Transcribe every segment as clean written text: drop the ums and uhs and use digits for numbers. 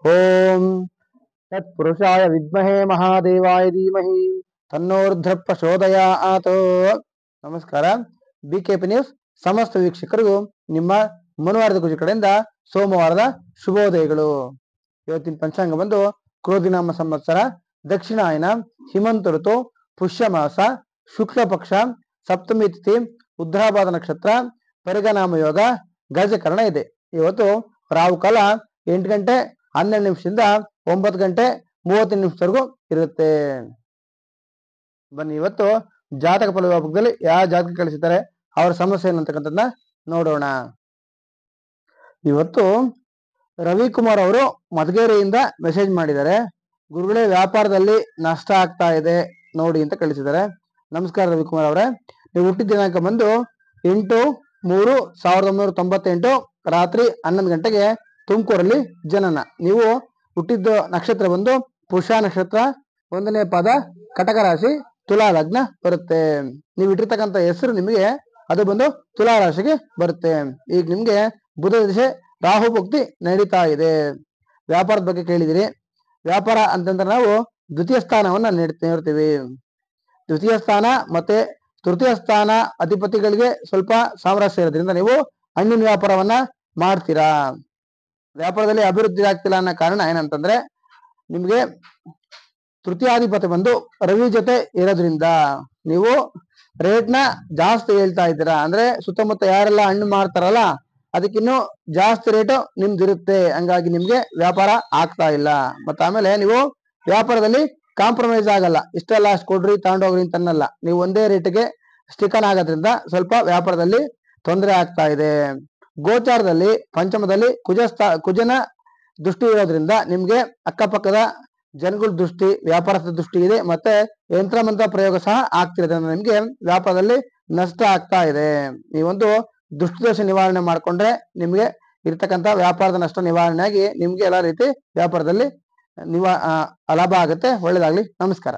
ಓಂ ತತ್ಪುರುಷಾಯ ವಿದ್ಮಹೇ ಮಹಾದೇವಾಯ ಧೀಮಹಿ ತನ್ನೋರ್ಧ್ರ ಪ್ರಚೋದಯಾತ್. ನಮಸ್ಕಾರ. BKP news ಸಮಸ್ತ ವೀಕ್ಷಕರಿಗೂ ನಿಮ್ಮ ಮನುವಾರದ ಗುಜಿ ಕಡೆಯಿಂದ ಸೋಮವಾರದ ಶುಭೋದಯಗಳು. ಇವತ್ತಿನ ಪಂಚಾಂಗ ಬಂದು ಕ್ರೋಧಿನಾಮ ಸಂವತ್ಸರ, ದಕ್ಷಿಣಾಯನ, ಹಿಮಂತ ಋತು, ಪುಷ್ಯ ಮಾಸ, ಶುಕ್ಲ ಪಕ್ಷ, ಸಪ್ತಮಿ ತಿಥಿ, ಉದ್ರಾಭಾದ ನಕ್ಷತ್ರ, ಪರಿಗನಾಮ ಯೋಗ, ಗಜಕರ್ಣ ಇದೆ. ಇವತ್ತು ರಾಹುಕಾಲ 8 ಗಂಟೆ 12 ನಿಮಿಷದಿಂದ 9 ಗಂಟೆ 30 ನಿಮಿಷವರೆಗೂ ಇರುತ್ತೆ. ಬನ್ನಿ ಇವತ್ತು ಜಾತಕ ಫಲವಾಪಕದಲ್ಲಿ ಯಾವ ಜಾತಕ ಕಳಿಸಿದ್ದಾರೆ, ಅವರ ಸಮಸ್ಯೆ ಏನಂತಕ್ಕಂಥದ್ದನ್ನ ನೋಡೋಣ. ಇವತ್ತು ರವಿಕುಮಾರ್ ಅವರು ಮಧುಗೇರಿಯಿಂದ ಮೆಸೇಜ್ ಮಾಡಿದ್ದಾರೆ. ಗುರುಗಳೇ, ವ್ಯಾಪಾರದಲ್ಲಿ ನಷ್ಟ ಆಗ್ತಾ ಇದೆ ನೋಡಿ ಅಂತ ಕಳಿಸಿದ್ದಾರೆ. ನಮಸ್ಕಾರ ರವಿಕುಮಾರ್ ಅವರೇ, ನೀವು ಹುಟ್ಟಿದ ದಿನಾಂಕ ಬಂದು 8/3/1998 ರಾತ್ರಿ 11 ಗಂಟೆಗೆ ತುಮಕೂರಲ್ಲಿ ಜನನ. ನೀವು ಹುಟ್ಟಿದ ನಕ್ಷತ್ರ ಬಂದು ಪುಷ್ಯ ನಕ್ಷತ್ರ, 1ನೇ ಪಾದ, ಕಟಕ ರಾಶಿ, ತುಲಾ ಲಗ್ನ ಬರುತ್ತೆ. ನೀವು ಇಟ್ಟಿರ್ತಕ್ಕಂಥ ಹೆಸರು ನಿಮಗೆ ಅದು ಬಂದು ತುಲಾ ರಾಶಿಗೆ ಬರುತ್ತೆ. ಈಗ ನಿಮ್ಗೆ ಬುಧ ದಿಶೆ ರಾಹು ಭಕ್ತಿ ನಡೀತಾ ಇದೆ. ವ್ಯಾಪಾರದ ಬಗ್ಗೆ ಕೇಳಿದಿರಿ. ವ್ಯಾಪಾರ ಅಂತಂದ್ರೆ ನಾವು ದ್ವಿತೀಯ ಸ್ಥಾನವನ್ನ ನೀಡ್ತೀವಿ. ದ್ವಿತೀಯ ಸ್ಥಾನ ಮತ್ತೆ ತೃತೀಯ ಸ್ಥಾನ ಅಧಿಪತಿಗಳಿಗೆ ಸ್ವಲ್ಪ ಸಾಮರಸ್ಯ ಇರೋದ್ರಿಂದ ನೀವು ಹಣ್ಣಿನ ವ್ಯಾಪಾರವನ್ನ ಮಾಡ್ತೀರಾ. ವ್ಯಾಪಾರದಲ್ಲಿ ಅಭಿವೃದ್ಧಿ ಆಗ್ತಿಲ್ಲ ಅನ್ನೋ ಕಾರಣ ಏನಂತಂದ್ರೆ, ನಿಮ್ಗೆ ತೃತೀಯಾಧಿಪತಿ ಬಂದು ರವಿ ಜೊತೆ ಇರೋದ್ರಿಂದ ನೀವು ರೇಟ್ನ ಜಾಸ್ತಿ ಹೇಳ್ತಾ ಇದ್ದೀರಾ. ಅಂದ್ರೆ ಸುತ್ತಮುತ್ತ ಯಾರೆಲ್ಲ ಹಣ್ಣು ಮಾರ್ತಾರಲ್ಲ ಅದಕ್ಕಿನ್ನೂ ಜಾಸ್ತಿ ರೇಟು ನಿಮ್ದಿರುತ್ತೆ. ಹಂಗಾಗಿ ನಿಮ್ಗೆ ವ್ಯಾಪಾರ ಆಗ್ತಾ ಇಲ್ಲ. ಮತ್ತೆ ಆಮೇಲೆ ನೀವು ವ್ಯಾಪಾರದಲ್ಲಿ ಕಾಂಪ್ರಮೈಸ್ ಆಗಲ್ಲ. ಇಷ್ಟೆಲ್ಲ ಅಷ್ಟು ಕೊಡ್ರಿ ತಗೊಂಡೋಗ್ರಿ ಅಂತ ಅನ್ನಲ್ಲ. ನೀವು ಒಂದೇ ರೇಟಿಗೆ ಸ್ಟಿಕನ್ ಆಗೋದ್ರಿಂದ ಸ್ವಲ್ಪ ವ್ಯಾಪಾರದಲ್ಲಿ ತೊಂದರೆ ಆಗ್ತಾ ಇದೆ. ಗೋಚಾರದಲ್ಲಿ ಪಂಚಮದಲ್ಲಿ ಕುಜನ ದೃಷ್ಟಿ ಇರೋದ್ರಿಂದ ನಿಮ್ಗೆ ಅಕ್ಕಪಕ್ಕದ ಜನಗಳ ದೃಷ್ಟಿ, ವ್ಯಾಪಾರದ ದೃಷ್ಟಿ ಇದೆ. ಮತ್ತೆ ಯಂತ್ರ ಮಂತ್ರ ಪ್ರಯೋಗ ಸಹ ಆಗ್ತಿರೋದ್ರಿಂದ ನಿಮ್ಗೆ ವ್ಯಾಪಾರದಲ್ಲಿ ನಷ್ಟ ಆಗ್ತಾ ಇದೆ. ನೀವೊಂದು ದುಷ್ಟದೋಷ ನಿವಾರಣೆ ಮಾಡ್ಕೊಂಡ್ರೆ ನಿಮ್ಗೆ ಇರ್ತಕ್ಕಂಥ ವ್ಯಾಪಾರದ ನಷ್ಟ ನಿವಾರಣೆಯಾಗಿ ನಿಮ್ಗೆ ಎಲ್ಲಾ ರೀತಿ ವ್ಯಾಪಾರದಲ್ಲಿ ಲಾಭ ಆಗುತ್ತೆ. ಒಳ್ಳೇದಾಗ್ಲಿ. ನಮಸ್ಕಾರ.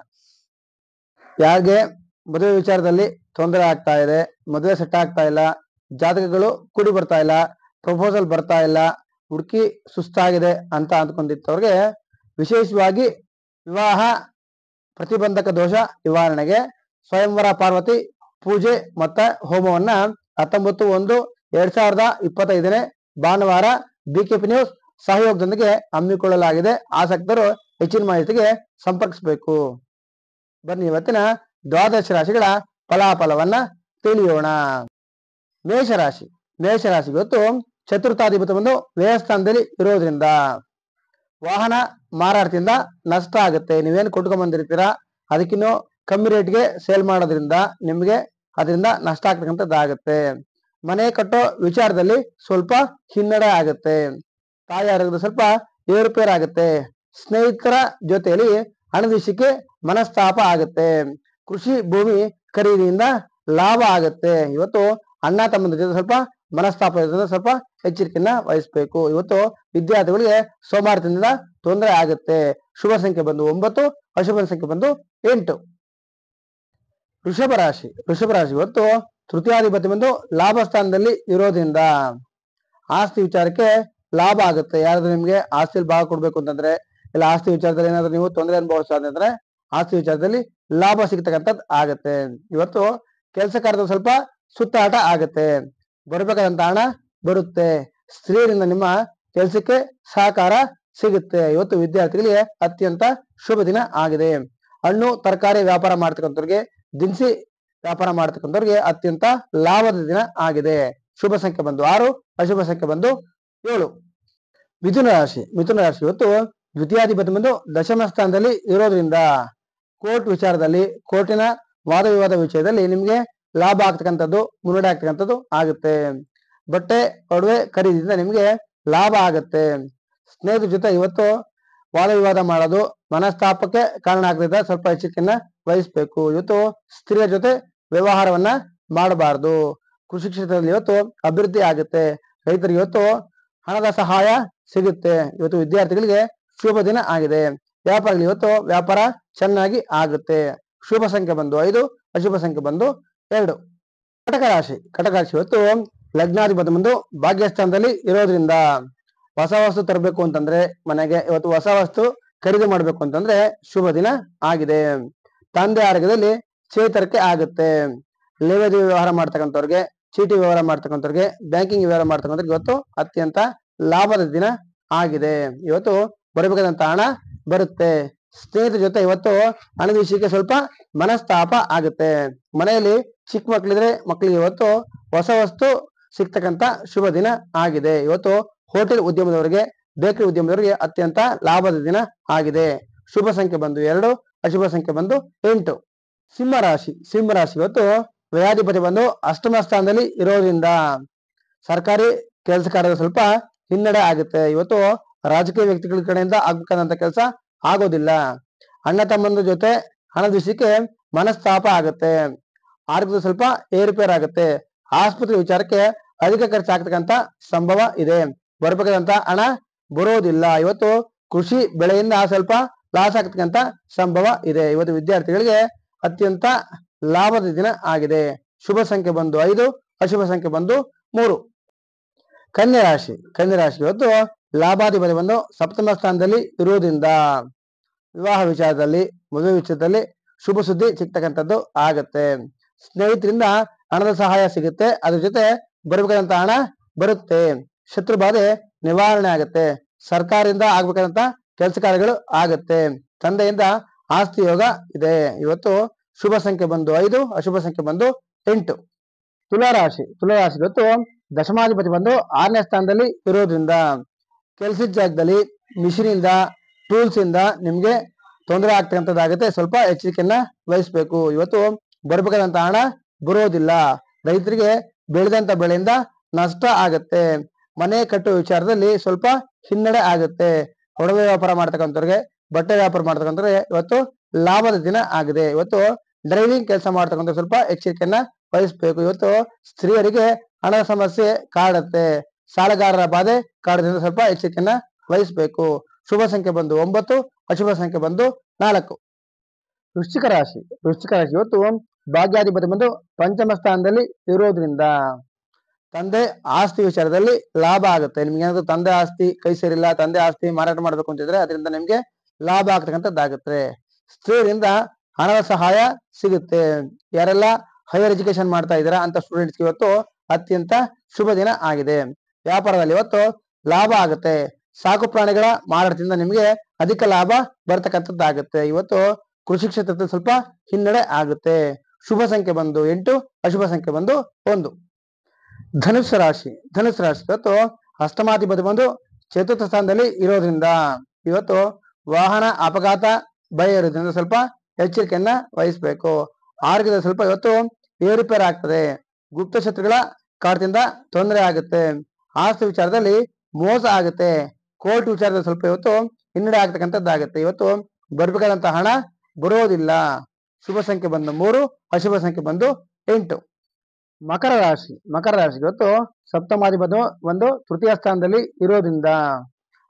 ಯಾರಿಗೆ ಮದುವೆ ವಿಚಾರದಲ್ಲಿ ತೊಂದರೆ ಆಗ್ತಾ ಇದೆ, ಮದುವೆ ಸೆಟ್ ಆಗ್ತಾ ಇಲ್ಲ, ಜಾತಕಗಳು ಕೂಡಿ ಬರ್ತಾ ಇಲ್ಲ, ಪ್ರಪೋಸಲ್ ಬರ್ತಾ ಇಲ್ಲ, ಹುಡುಕಿ ಸುಸ್ತಾಗಿದೆ ಅಂತ ಅಂದ್ಕೊಂಡಿದ್ದವ್ರಿಗೆ ವಿಶೇಷವಾಗಿ ವಿವಾಹ ಪ್ರತಿಬಂಧಕ ದೋಷ ನಿವಾರಣೆಗೆ ಸ್ವಯಂವರ ಪಾರ್ವತಿ ಪೂಜೆ ಮತ್ತೆ ಹೋಮವನ್ನ 19/1/2025 ಭಾನುವಾರ ಬಿಕೆಪಿ ನ್ಯೂಸ್ ಸಹಯೋಗದೊಂದಿಗೆ ಹಮ್ಮಿಕೊಳ್ಳಲಾಗಿದೆ. ಆಸಕ್ತರು ಹೆಚ್ಚಿನ ಮಾಹಿತಿಗೆ ಸಂಪರ್ಕಿಸಬೇಕು. ಬನ್ನಿ ಇವತ್ತಿನ ದ್ವಾದಶ ರಾಶಿಗಳ ಫಲಾಫಲವನ್ನ ತಿಳಿಯೋಣ. ಮೇಷರಾಶಿ. ಮೇಷರಾಶಿ ಇವತ್ತು ಚತುರ್ಥಾಧಿಪತಿ ಬಂದು ವ್ಯಯಸ್ಥಾನದಲ್ಲಿ ಇರೋದ್ರಿಂದ ವಾಹನ ಮಾರಾಟದಿಂದ ನಷ್ಟ ಆಗುತ್ತೆ. ನೀವೇನು ಕೊಟ್ಕೊಂಡ್ ಬಂದಿರ್ತೀರಾ ಅದಕ್ಕಿನ್ನೂ ಕಮ್ಮಿ ರೇಟ್ಗೆ ಸೇಲ್ ಮಾಡೋದ್ರಿಂದ ನಿಮ್ಗೆ ಅದರಿಂದ ನಷ್ಟ ಆಗ್ತಕ್ಕಂಥದ್ದಾಗುತ್ತೆ. ಮನೆ ಕಟ್ಟೋ ವಿಚಾರದಲ್ಲಿ ಸ್ವಲ್ಪ ಹಿನ್ನಡೆ ಆಗುತ್ತೆ. ತಾಯಿ ಆರೋಗ್ಯದ ಸ್ವಲ್ಪ ಏರುಪೇರು ಆಗುತ್ತೆ. ಸ್ನೇಹಿತರ ಜೊತೆಯಲ್ಲಿ ಹಣದ ವಿಷಯಕ್ಕೆ ಮನಸ್ತಾಪ ಆಗುತ್ತೆ. ಕೃಷಿ ಭೂಮಿ ಖರೀದಿಯಿಂದ ಲಾಭ ಆಗುತ್ತೆ. ಇವತ್ತು ಅಣ್ಣ ತಮ್ಮಂದ್ರ ಜೊತೆ ಸ್ವಲ್ಪ ಮನಸ್ತಾಪ ಇರೋದ್ರಿಂದ ಸ್ವಲ್ಪ ಎಚ್ಚರಿಕೆಯನ್ನ ವಹಿಸ್ಬೇಕು. ಇವತ್ತು ವಿದ್ಯಾರ್ಥಿಗಳಿಗೆ ಸೋಮವಾರದಿಂದ ತೊಂದರೆ ಆಗುತ್ತೆ. ಶುಭ ಸಂಖ್ಯೆ ಬಂದು 9, ಅಶುಭ ಸಂಖ್ಯೆ ಬಂದು 8. ವೃಷಭ ರಾಶಿ. ವೃಷಭ ರಾಶಿ ಇವತ್ತು ತೃತೀಯಾಧಿಪತಿ ಬಂದು ಲಾಭ ಸ್ಥಾನದಲ್ಲಿ ಇರೋದ್ರಿಂದ ಆಸ್ತಿ ವಿಚಾರಕ್ಕೆ ಲಾಭ ಆಗುತ್ತೆ. ಯಾರಾದ್ರೂ ನಿಮ್ಗೆ ಆಸ್ತಿಯಲ್ಲಿ ಭಾಗ ಕೊಡ್ಬೇಕು ಅಂತಂದ್ರೆ, ಇಲ್ಲ ಆಸ್ತಿ ವಿಚಾರದಲ್ಲಿ ಏನಾದ್ರು ನೀವು ತೊಂದರೆ ಅನುಭವಿಸೋದಂದ್ರೆ ಆಸ್ತಿ ವಿಚಾರದಲ್ಲಿ ಲಾಭ ಸಿಗ್ತಕ್ಕಂಥದ್ದು ಆಗತ್ತೆ. ಇವತ್ತು ಕೆಲಸ ಕಾರ್ಯದಲ್ಲಿ ಸ್ವಲ್ಪ ಸುತ್ತಾಟ ಆಗತ್ತೆ. ಬರಬೇಕಾದಂತ ಹಣ ಬರುತ್ತೆ. ಸ್ತ್ರೀಯರಿಂದ ನಿಮ್ಮ ಕೆಲಸಕ್ಕೆ ಸಹಕಾರ ಸಿಗುತ್ತೆ. ಇವತ್ತು ವಿದ್ಯಾರ್ಥಿಗಳಿಗೆ ಅತ್ಯಂತ ಶುಭ ದಿನ ಆಗಿದೆ. ಹಣ್ಣು ತರಕಾರಿ ವ್ಯಾಪಾರ ಮಾಡ್ತಕ್ಕಂಥವ್ರಿಗೆ, ದಿನಸಿ ವ್ಯಾಪಾರ ಮಾಡ್ತಕ್ಕಂಥವ್ರಿಗೆ ಅತ್ಯಂತ ಲಾಭದ ದಿನ ಆಗಿದೆ. ಶುಭ ಸಂಖ್ಯೆ ಬಂದು 6, ಅಶುಭ ಸಂಖ್ಯೆ ಬಂದು 7. ಮಿಥುನ ರಾಶಿ. ಮಿಥುನ ರಾಶಿ ಇವತ್ತು ದ್ವಿತೀಯಾಧಿಪತಿ ಬಂದು ದಶಮ ಸ್ಥಾನದಲ್ಲಿ ಇರೋದ್ರಿಂದ ಕೋರ್ಟ್ ವಿಚಾರದಲ್ಲಿ, ಕೋರ್ಟಿನ ವಾದ ವಿವಾದ ವಿಷಯದಲ್ಲಿ ನಿಮ್ಗೆ ಲಾಭ ಆಗ್ತಕ್ಕಂಥದ್ದು, ಮುನ್ನಡೆ ಆಗ್ತಕ್ಕಂಥದ್ದು ಆಗುತ್ತೆ. ಬಟ್ಟೆ ಒಡವೆ ಖರೀದಿಯಿಂದ ನಿಮ್ಗೆ ಲಾಭ ಆಗುತ್ತೆ. ಸ್ನೇಹಿತರ ಜೊತೆ ಇವತ್ತು ವಾದ ವಿವಾದ ಮಾಡೋದು ಮನಸ್ತಾಪಕ್ಕೆ ಕಾರಣ ಆಗ್ತದೆ. ಸ್ವಲ್ಪ ಎಚ್ಚರಿಕೆಯನ್ನ ವಹಿಸ್ಬೇಕು. ಇವತ್ತು ಸ್ತ್ರೀಯ ಜೊತೆ ವ್ಯವಹಾರವನ್ನ ಮಾಡಬಾರ್ದು. ಕೃಷಿ ಕ್ಷೇತ್ರದಲ್ಲಿ ಇವತ್ತು ಅಭಿವೃದ್ಧಿ ಆಗುತ್ತೆ. ರೈತರಿಗೆ ಇವತ್ತು ಹಣದ ಸಹಾಯ ಸಿಗುತ್ತೆ. ಇವತ್ತು ವಿದ್ಯಾರ್ಥಿಗಳಿಗೆ ಶುಭ ದಿನ ಆಗಿದೆ. ವ್ಯಾಪಾರಿಗಳು ಇವತ್ತು ವ್ಯಾಪಾರ ಚೆನ್ನಾಗಿ ಆಗುತ್ತೆ. ಶುಭ ಸಂಖ್ಯೆ ಬಂದು 5, ಅಶುಭ ಸಂಖ್ಯೆ ಬಂದು 2. ಕಟಕ ರಾಶಿ. ಕಟಕ ರಾಶಿ ಇವತ್ತು ಲಗ್ನಾಧಿಪತಿ ಬಂದು ಭಾಗ್ಯಸ್ಥಾನದಲ್ಲಿ ಇರೋದ್ರಿಂದ ಹೊಸ ವಸ್ತು ತರಬೇಕು ಅಂತಂದ್ರೆ ಮನೆಗೆ, ಇವತ್ತು ಹೊಸ ವಸ್ತು ಖರೀದಿ ಮಾಡ್ಬೇಕು ಅಂತಂದ್ರೆ ಶುಭ ದಿನ ಆಗಿದೆ. ತಂದೆ ಆರೋಗ್ಯದಲ್ಲಿ ಚೇತರಿಕೆ ಆಗುತ್ತೆ. ಲೇವಾದೇವಿ ವ್ಯವಹಾರ ಮಾಡ್ತಕ್ಕಂಥವ್ರಿಗೆ, ಚೀಟಿ ವ್ಯವಹಾರ ಮಾಡ್ತಕ್ಕಂಥವ್ರಿಗೆ, ಬ್ಯಾಂಕಿಂಗ್ ವ್ಯವಹಾರ ಮಾಡ್ತಕ್ಕಂಥವ್ರಿಗೆ ಇವತ್ತು ಅತ್ಯಂತ ಲಾಭದ ದಿನ ಆಗಿದೆ. ಇವತ್ತು ಬರಬೇಕಾದಂತ ಹಣ ಬರುತ್ತೆ. ಸ್ನೇಹಿತರ ಜೊತೆ ಇವತ್ತು ಹಣದ ವಿಷಯಕ್ಕೆ ಸ್ವಲ್ಪ ಮನಸ್ತಾಪ ಆಗುತ್ತೆ. ಮನೆಯಲ್ಲಿ ಚಿಕ್ಕ ಮಕ್ಕಳಿದ್ರೆ ಮಕ್ಕಳಿಗೆ ಇವತ್ತು ಹೊಸ ವಸ್ತು ಸಿಗ್ತಕ್ಕಂತ ಶುಭ ದಿನ ಆಗಿದೆ. ಇವತ್ತು ಹೋಟೆಲ್ ಉದ್ಯಮದವರಿಗೆ, ಬೇಕರಿ ಉದ್ಯಮದವರಿಗೆ ಅತ್ಯಂತ ಲಾಭದ ದಿನ ಆಗಿದೆ. ಶುಭ ಸಂಖ್ಯೆ ಬಂದು 2, ಅಶುಭ ಸಂಖ್ಯೆ ಬಂದು 8. ಸಿಂಹರಾಶಿ. ಸಿಂಹರಾಶಿ ಇವತ್ತು ವ್ಯಾಧಿಪತಿ ಬಂದು ಅಷ್ಟಮ ಸ್ಥಾನದಲ್ಲಿ ಇರೋದ್ರಿಂದ ಸರ್ಕಾರಿ ಕೆಲಸ ಕಾರ್ಯದ ಸ್ವಲ್ಪ ಹಿನ್ನಡೆ ಆಗುತ್ತೆ. ಇವತ್ತು ರಾಜಕೀಯ ವ್ಯಕ್ತಿಗಳ ಕಡೆಯಿಂದ ಆಗ್ಬೇಕಾದಂತ ಕೆಲಸ ಆಗೋದಿಲ್ಲ. ಅಣ್ಣ ತಮ್ಮಂದ್ರ ಜೊತೆ ಹಣದ ವಿಷಯಕ್ಕೆ ಮನಸ್ತಾಪ ಆಗುತ್ತೆ. ಆರೋಗ್ಯದ ಸ್ವಲ್ಪ ಏರುಪೇರು ಆಗುತ್ತೆ. ಆಸ್ಪತ್ರೆ ವಿಚಾರಕ್ಕೆ ಅಧಿಕ ಖರ್ಚಾಗ್ತಕ್ಕಂತ ಸಂಭವ ಇದೆ. ಬರಬೇಕಾದಂತ ಹಣ ಬರೋದಿಲ್ಲ. ಇವತ್ತು ಕೃಷಿ ಬೆಳೆಯಿಂದ ಸ್ವಲ್ಪ ಲಾಸ್ ಆಗ್ತಕ್ಕಂತ ಸಂಭವ ಇದೆ. ಇವತ್ತು ವಿದ್ಯಾರ್ಥಿಗಳಿಗೆ ಅತ್ಯಂತ ಲಾಭದ ದಿನ ಆಗಿದೆ. ಶುಭ ಸಂಖ್ಯೆ ಬಂದು 5, ಅಶುಭ ಸಂಖ್ಯೆ ಬಂದು 3. ಕನ್ಯಾ ರಾಶಿ. ಕನ್ಯಾ ರಾಶಿ ಇವತ್ತು ಲಾಭಾಧಿಪತಿ ಬಂದು ಸಪ್ತಮ ಸ್ಥಾನದಲ್ಲಿ ಇರುವುದರಿಂದ ವಿವಾಹ ವಿಚಾರದಲ್ಲಿ, ಮದುವೆ ವಿಚಾರದಲ್ಲಿ ಶುಭ ಸುದ್ದಿ ಸಿಗ್ತಕ್ಕಂಥದ್ದು ಆಗತ್ತೆ. ಸ್ನೇಹಿತರಿಂದ ಹಣದ ಸಹಾಯ ಸಿಗುತ್ತೆ. ಅದ್ರ ಜೊತೆ ಬರಬೇಕಾದಂತ ಹಣ ಬರುತ್ತೆ. ಶತ್ರು ಬಾಧೆ ನಿವಾರಣೆ ಆಗುತ್ತೆ. ಸರ್ಕಾರದಿಂದ ಆಗ್ಬೇಕಾದಂತ ಕೆಲಸ ಕಾರ್ಯಗಳು ಆಗತ್ತೆ. ತಂದೆಯಿಂದ ಆಸ್ತಿ ಯೋಗ ಇದೆ. ಇವತ್ತು ಶುಭ ಸಂಖ್ಯೆ ಬಂದು 5, ಅಶುಭ ಸಂಖ್ಯೆ ಬಂದು 8. ತುಲಾರಾಶಿ. ತುಲಾರಾಶಿ ಇವತ್ತು ದಶಮಾಧಿಪತಿ ಬಂದು 6ನೇ ಸ್ಥಾನದಲ್ಲಿ ಇರೋದ್ರಿಂದ ಕೆಲಸದ ಜಾಗದಲ್ಲಿ ಮಿಷಿನಿಂದ, ಟೂಲ್ಸ್ ಇಂದ ನಿಮ್ಗೆ ತೊಂದರೆ ಆಗ್ತಕ್ಕಂಥದ್ದಾಗುತ್ತೆ. ಸ್ವಲ್ಪ ಎಚ್ಚರಿಕೆಯನ್ನ ವಹಿಸ್ಬೇಕು. ಇವತ್ತು ಬರಬೇಕಾದಂತ ಹಣ ಬರೋದಿಲ್ಲ. ರೈತರಿಗೆ ಬೆಳೆದಂತ ಬೆಳೆಯಿಂದ ನಷ್ಟ ಆಗತ್ತೆ. ಮನೆ ಕಟ್ಟುವ ವಿಚಾರದಲ್ಲಿ ಸ್ವಲ್ಪ ಹಿನ್ನಡೆ ಆಗುತ್ತೆ. ಒಡವೆ ವ್ಯಾಪಾರ ಮಾಡ್ತಕ್ಕಂಥವ್ರಿಗೆ, ಬಟ್ಟೆ ವ್ಯಾಪಾರ ಮಾಡ್ತಕ್ಕಂಥವ್ರಿಗೆ ಇವತ್ತು ಲಾಭದ ದಿನ ಆಗಿದೆ. ಇವತ್ತು ಡ್ರೈವಿಂಗ್ ಕೆಲಸ ಮಾಡ್ತಕ್ಕಂಥ ಸ್ವಲ್ಪ ಎಚ್ಚರಿಕೆಯನ್ನ ವಹಿಸ್ಬೇಕು. ಇವತ್ತು ಸ್ತ್ರೀಯರಿಗೆ ಹಣದ ಸಮಸ್ಯೆ ಕಾಡುತ್ತೆ. ಸಾಲಗಾರರ ಬಾಧೆ ಕಾಡೋದ್ರಿಂದ ಸ್ವಲ್ಪ ಎಚ್ಚರಿಕೆಯನ್ನ ವಹಿಸ್ಬೇಕು. ಶುಭ ಸಂಖ್ಯೆ ಬಂದು 9, ಅಶುಭ ಸಂಖ್ಯೆ ಬಂದು 4. ವೃಶ್ಚಿಕ ರಾಶಿ. ವೃಶ್ಚಿಕ ರಾಶಿ ಇವತ್ತು ಭಾಗ್ಯಾಧಿಪತಿ ಬಂದು ಪಂಚಮ ಸ್ಥಾನದಲ್ಲಿ ಇರೋದ್ರಿಂದ ತಂದೆ ಆಸ್ತಿ ವಿಚಾರದಲ್ಲಿ ಲಾಭ ಆಗುತ್ತೆ. ನಿಮ್ಗೆ ಏನಾದ್ರು ತಂದೆ ಆಸ್ತಿ ಕೈ ಸೇರಿಲ್ಲ, ತಂದೆ ಆಸ್ತಿ ಮಾರಾಟ ಮಾಡ್ಬೇಕು ಅಂತಿದ್ರೆ ಅದರಿಂದ ನಿಮ್ಗೆ ಲಾಭ ಆಗ್ತಕ್ಕಂಥದ್ದಾಗುತ್ತೆ. ಸ್ತ್ರೀಯರಿಂದ ಹಣದ ಸಹಾಯ ಸಿಗುತ್ತೆ. ಯಾರೆಲ್ಲ ಹೈಯರ್ ಎಜುಕೇಶನ್ ಮಾಡ್ತಾ ಇದ್ದೀರಾ ಅಂತ ಸ್ಟೂಡೆಂಟ್ಸ್ಗೆ ಇವತ್ತು ಅತ್ಯಂತ ಶುಭ ದಿನ ಆಗಿದೆ. ವ್ಯಾಪಾರದಲ್ಲಿ ಇವತ್ತು ಲಾಭ ಆಗುತ್ತೆ. ಸಾಕು ಪ್ರಾಣಿಗಳ ಮಾರಾಟದಿಂದ ನಿಮಗೆ ಅಧಿಕ ಲಾಭ ಬರ್ತಕ್ಕಂಥದ್ದಾಗುತ್ತೆ. ಇವತ್ತು ಕೃಷಿ ಕ್ಷೇತ್ರದಲ್ಲಿ ಸ್ವಲ್ಪ ಹಿನ್ನಡೆ ಆಗುತ್ತೆ. ಶುಭ ಸಂಖ್ಯೆ ಬಂದು 8, ಅಶುಭ ಸಂಖ್ಯೆ ಬಂದು 1. ಧನುಸ್ಸು ರಾಶಿ. ಧನುಸ್ಸು ರಾಶಿ ಇವತ್ತು ಅಷ್ಟಮಾಧಿಪತಿ ಬಂದು ಚತುರ್ಥ ಸ್ಥಾನದಲ್ಲಿ ಇರೋದ್ರಿಂದ ಇವತ್ತು ವಾಹನ ಅಪಘಾತ ಭಯ ಇರೋದ್ರಿಂದ ಸ್ವಲ್ಪ ಎಚ್ಚರಿಕೆಯನ್ನ ವಹಿಸ್ಬೇಕು. ಆರೋಗ್ಯದ ಸ್ವಲ್ಪ ಇವತ್ತು ಏರುಪೇರು ಆಗ್ತದೆ. ಗುಪ್ತ ಶತ್ರುಗಳ ಕಾಟದಿಂದ ತೊಂದರೆ ಆಗುತ್ತೆ. ಆಸ್ತಿ ವಿಚಾರದಲ್ಲಿ ಮೋಸ ಆಗುತ್ತೆ. ಕೋರ್ಟ್ ವಿಚಾರದಲ್ಲಿ ಸ್ವಲ್ಪ ಇವತ್ತು ಹಿನ್ನಡೆ ಆಗ್ತಕ್ಕಂಥದ್ದಾಗುತ್ತೆ. ಇವತ್ತು ಬರ್ಬೇಕಾದಂತ ಹಣ ಬರೋದಿಲ್ಲ. ಶುಭ ಸಂಖ್ಯೆ ಬಂದು 3, ಅಶುಭ ಸಂಖ್ಯೆ ಬಂದು 8. ಮಕರ ರಾಶಿ. ಮಕರ ರಾಶಿ ಇವತ್ತು ಸಪ್ತಮಾಧಿಪತಿ ಒಂದು ತೃತೀಯ ಸ್ಥಾನದಲ್ಲಿ ಇರೋದ್ರಿಂದ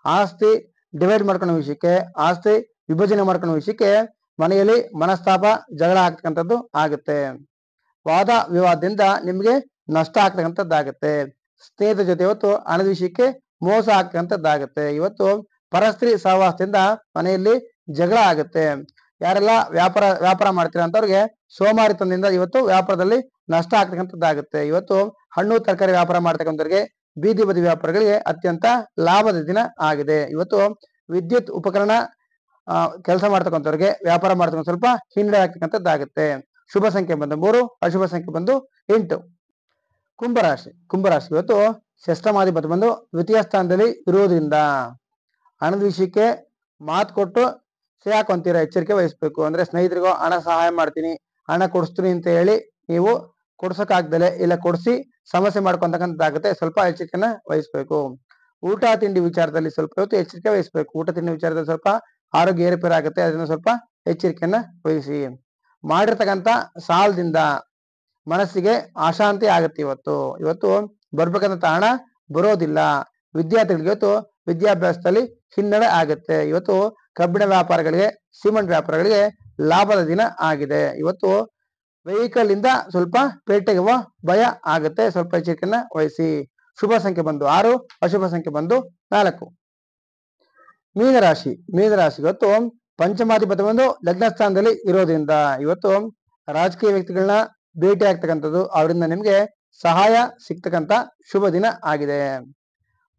ಆಸ್ತಿ ಡಿವೈಡ್ ಮಾಡ್ಕೊಳ್ಳೋ ವಿಷಯಕ್ಕೆ, ಆಸ್ತಿ ವಿಭಜನೆ ಮಾಡ್ಕೊಳ್ಳೋ ವಿಷಯಕ್ಕೆ ಮನೆಯಲ್ಲಿ ಮನಸ್ತಾಪ, ಜಗಳ ಆಗ್ತಕ್ಕಂಥದ್ದು ಆಗುತ್ತೆ. ವಾದ ವಿವಾದದಿಂದ ನಿಮ್ಗೆ ನಷ್ಟ ಆಗ್ತಕ್ಕಂಥದ್ದಾಗುತ್ತೆ. ಸ್ನೇಹಿತರ ಜೊತೆ ಇವತ್ತು ಹಣದ ವಿಷಯಕ್ಕೆ ಮೋಸ ಆಗ್ತಕ್ಕಂಥದ್ದಾಗುತ್ತೆ. ಇವತ್ತು ಪರಸ್ತ್ರೀ ಸಹವಾಸದಿಂದ ಮನೆಯಲ್ಲಿ ಜಗಳ ಆಗುತ್ತೆ. ಯಾರೆಲ್ಲ ವ್ಯಾಪಾರ ಮಾಡ್ತೀರಾ ಅಂತವ್ರಿಗೆ ಸೋಮಾರಿತನದಿಂದ ಇವತ್ತು ವ್ಯಾಪಾರದಲ್ಲಿ ನಷ್ಟ ಆಗ್ತಕ್ಕಂಥದ್ದಾಗುತ್ತೆ. ಇವತ್ತು ಹಣ್ಣು ತರಕಾರಿ ವ್ಯಾಪಾರ ಮಾಡ್ತಕ್ಕಂಥವ್ರಿಗೆ, ಬೀದಿ ಬದಿ ವ್ಯಾಪಾರಗಳಿಗೆ ಅತ್ಯಂತ ಲಾಭದ ದಿನ ಆಗಿದೆ. ಇವತ್ತು ವಿದ್ಯುತ್ ಉಪಕರಣ ಕೆಲಸ ಮಾಡ್ತಕ್ಕಂಥವ್ರಿಗೆ, ವ್ಯಾಪಾರ ಮಾಡ್ತಕ್ಕಂಥ ಸ್ವಲ್ಪ ಹಿನ್ನಡೆ ಆಗ್ತಕ್ಕಂಥದ್ದಾಗುತ್ತೆ. ಶುಭ ಸಂಖ್ಯೆ ಬಂದು 3, ಅಶುಭ ಸಂಖ್ಯೆ ಬಂದು 8. ಕುಂಭರಾಶಿ. ಕುಂಭರಾಶಿ ಇವತ್ತು ಷಷ್ಠಮಾಧಿಪತಿ ಬಂದು ದ್ವಿತೀಯ ಸ್ಥಾನದಲ್ಲಿ ಇರುವುದರಿಂದ ಹಣದ ವಿಷಯಕ್ಕೆ ಮಾತು ಕೊಟ್ಟು ಸಿಗಾಕೊಂತೀರ, ಎಚ್ಚರಿಕೆ ವಹಿಸ್ಬೇಕು. ಅಂದ್ರೆ ಸ್ನೇಹಿತರಿಗೂ ಹಣ ಸಹಾಯ ಮಾಡ್ತೀನಿ, ಹಣ ಕೊಡಿಸ್ತೀನಿ ಅಂತ ಹೇಳಿ ನೀವು ಕೊಡ್ಸಕ್ಕಾಗ್ದಲೆ ಇಲ್ಲ ಕೊಡಿಸಿ ಸಮಸ್ಯೆ ಮಾಡ್ಕೊಂತಕ್ಕಂಥದ್ದಾಗುತ್ತೆ. ಸ್ವಲ್ಪ ಎಚ್ಚರಿಕೆನ ವಹಿಸ್ಬೇಕು. ಊಟ ತಿಂಡಿ ವಿಚಾರದಲ್ಲಿ ಸ್ವಲ್ಪ ಇವತ್ತು ಎಚ್ಚರಿಕೆ ವಹಿಸ್ಬೇಕು. ಊಟ ತಿಂಡಿ ವಿಚಾರದಲ್ಲಿ ಸ್ವಲ್ಪ ಆರೋಗ್ಯ ಏರುಪೇರು ಆಗುತ್ತೆ. ಅದನ್ನ ಸ್ವಲ್ಪ ಎಚ್ಚರಿಕೆಯನ್ನ ವಹಿಸಿ. ಮಾಡಿರ್ತಕ್ಕಂಥ ಸಾಲದಿಂದ ಮನಸ್ಸಿಗೆ ಅಶಾಂತಿ ಆಗುತ್ತೆ. ಇವತ್ತು ಬರ್ಬೇಕಂತ ಹಣ ಬರೋದಿಲ್ಲ. ವಿದ್ಯಾರ್ಥಿಗಳಿಗೆ ಇವತ್ತು ವಿದ್ಯಾಭ್ಯಾಸದಲ್ಲಿ ಹಿನ್ನಡೆ ಆಗುತ್ತೆ. ಇವತ್ತು ಕಬ್ಬಿಣ ವ್ಯಾಪಾರಗಳಿಗೆ, ಸಿಮೆಂಟ್ ವ್ಯಾಪಾರಗಳಿಗೆ ಲಾಭದ ದಿನ ಆಗಿದೆ. ಇವತ್ತು ವೆಹಿಕಲ್ ಇಂದ ಸ್ವಲ್ಪ ಪೇಟೆಗೆ ಭಯ ಆಗುತ್ತೆ. ಸ್ವಲ್ಪ ಎಚ್ಚರಿಕೆಯನ್ನ ವಹಿಸಿ. ಶುಭ ಸಂಖ್ಯೆ ಬಂದು 6, ಅಶುಭ ಸಂಖ್ಯೆ ಬಂದು 4. ಮೀನರಾಶಿ ಇವತ್ತು ಪಂಚಮಾಧಿಪತಿ ಬಂದು ಲಗ್ನ ಸ್ಥಾನದಲ್ಲಿ ಇರೋದ್ರಿಂದ ಇವತ್ತು ರಾಜಕೀಯ ವ್ಯಕ್ತಿಗಳನ್ನ ಭೇಟಿ ಆಗ್ತಕ್ಕಂಥದ್ದು, ಅವರಿಂದ ನಿಮ್ಗೆ ಸಹಾಯ ಸಿಗ್ತಕ್ಕಂಥ ಶುಭ ದಿನ ಆಗಿದೆ.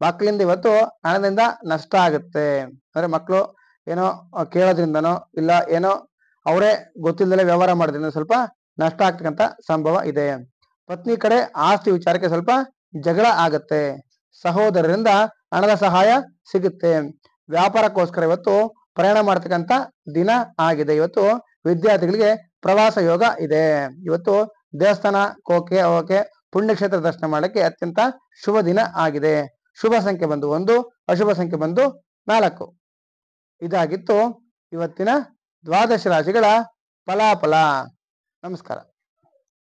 ಮಕ್ಕಳಿಂದ ಇವತ್ತು ಹಣದಿಂದ ನಷ್ಟ ಆಗುತ್ತೆ. ಅಂದ್ರೆ ಮಕ್ಕಳು ಏನೋ ಕೇಳೋದ್ರಿಂದನೋ ಇಲ್ಲ ಏನೋ ಅವರೇ ಗೊತ್ತಿಲ್ಲದೆ ವ್ಯವಹಾರ ಮಾಡೋದ್ರಿಂದ ಸ್ವಲ್ಪ ನಷ್ಟ ಆಗ್ತಕ್ಕಂಥ ಸಂಭವ ಇದೆ. ಪತ್ನಿ ಕಡೆ ಆಸ್ತಿ ವಿಚಾರಕ್ಕೆ ಸ್ವಲ್ಪ ಜಗಳ ಆಗತ್ತೆ. ಸಹೋದರರಿಂದ ಹಣದ ಸಹಾಯ ಸಿಗುತ್ತೆ. ವ್ಯಾಪಾರಕ್ಕೋಸ್ಕರ ಇವತ್ತು ಪ್ರಯಾಣ ಮಾಡ್ತಕ್ಕಂಥ ದಿನ ಆಗಿದೆ. ಇವತ್ತು ವಿದ್ಯಾರ್ಥಿಗಳಿಗೆ ಪ್ರವಾಸ ಯೋಗ ಇದೆ. ಇವತ್ತು ದೇವಸ್ಥಾನ ಹೋಗಕ್ಕೆ ಪುಣ್ಯಕ್ಷೇತ್ರ ದರ್ಶನ ಮಾಡಕ್ಕೆ ಅತ್ಯಂತ ಶುಭ ದಿನ ಆಗಿದೆ. ಶುಭ ಸಂಖ್ಯೆ ಬಂದು 1, ಅಶುಭ ಸಂಖ್ಯೆ ಬಂದು 4. ಇದಾಗಿತ್ತು ಇವತ್ತಿನ ದ್ವಾದಶ ರಾಶಿಗಳ ಫಲಾಫಲ. ನಮಸ್ಕಾರ.